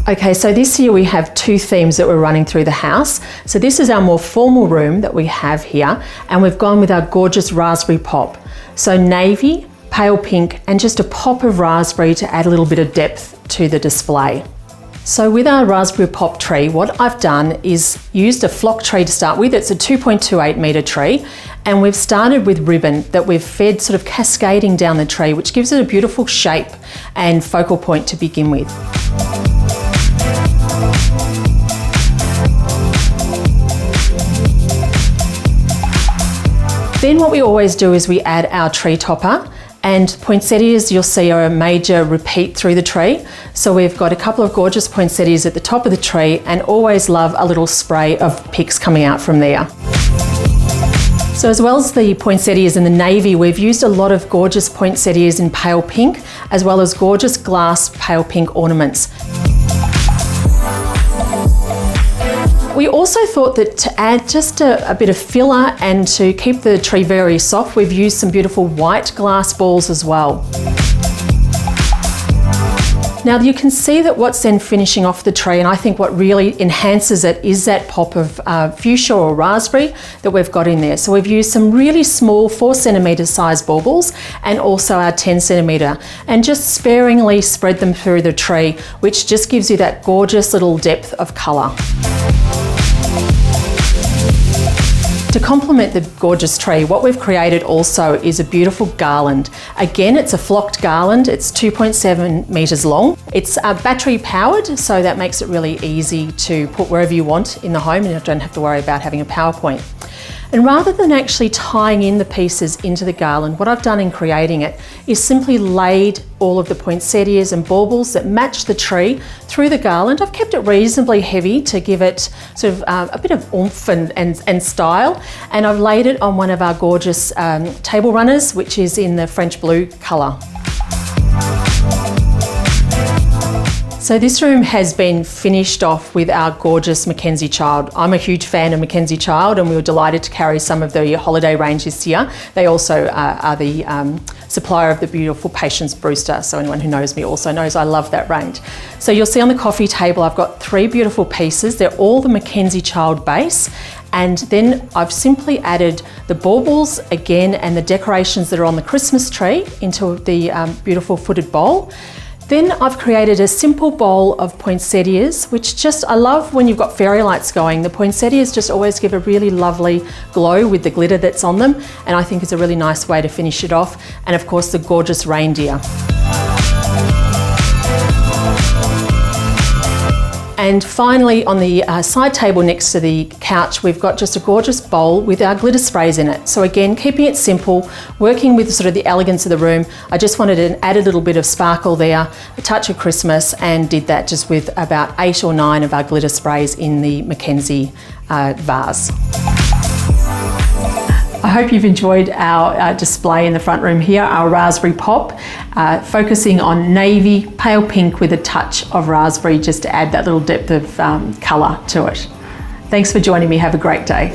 Okay, so this year we have two themes that we're running through the house. So this is our more formal room that we have here, and we've gone with our gorgeous raspberry pop. So navy, pale pink, and just a pop of raspberry to add a little bit of depth to the display. So with our raspberry pop tree, what I've done is used a flock tree to start with. It's a 2.28 metre tree, and we've started with ribbon that we've fed sort of cascading down the tree, which gives it a beautiful shape and focal point to begin with. Then what we always do is we add our tree topper, and poinsettias you'll see are a major repeat through the tree. So we've got a couple of gorgeous poinsettias at the top of the tree, and always love a little spray of picks coming out from there. So as well as the poinsettias in the navy, we've used a lot of gorgeous poinsettias in pale pink, as well as gorgeous glass pale pink ornaments. We also thought that to add just a bit of filler and to keep the tree very soft, we've used some beautiful white glass balls as well. Now you can see that what's then finishing off the tree, and I think what really enhances it, is that pop of fuchsia or raspberry that we've got in there. So we've used some really small 4 centimetre size baubles and also our 10 centimetre, and just sparingly spread them through the tree, which just gives you that gorgeous little depth of colour. To complement the gorgeous tree, what we've created also is a beautiful garland. Again, it's a flocked garland. It's 2.7 metres long. It's battery powered, so that makes it really easy to put wherever you want in the home, and you don't have to worry about having a power point. And rather than actually tying in the pieces into the garland, what I've done in creating it is simply laid all of the poinsettias and baubles that match the tree through the garland. I've kept it reasonably heavy to give it sort of a bit of oomph and style, and I've laid it on one of our gorgeous table runners, which is in the French blue colour. So this room has been finished off with our gorgeous Mackenzie Child. I'm a huge fan of Mackenzie Child, and we were delighted to carry some of the holiday range this year. They also are the supplier of the beautiful Patience Brewster, so anyone who knows me also knows I love that range. So you'll see on the coffee table I've got 3 beautiful pieces. They're all the Mackenzie Child base, and then I've simply added the baubles again and the decorations that are on the Christmas tree into the beautiful footed bowl. Then I've created a simple bowl of poinsettias, which just, I love when you've got fairy lights going. The poinsettias just always give a really lovely glow with the glitter that's on them, and I think it's a really nice way to finish it off. And of course the gorgeous reindeer. And finally, on the side table next to the couch, we've got just a gorgeous bowl with our glitter sprays in it. So again, keeping it simple, working with sort of the elegance of the room. I just wanted to add a little bit of sparkle there, a touch of Christmas, and did that just with about 8 or 9 of our glitter sprays in the Mackenzie vase. I hope you've enjoyed our display in the front room here, our raspberry pop, focusing on navy, pale pink with a touch of raspberry just to add that little depth of colour to it. Thanks for joining me. Have a great day.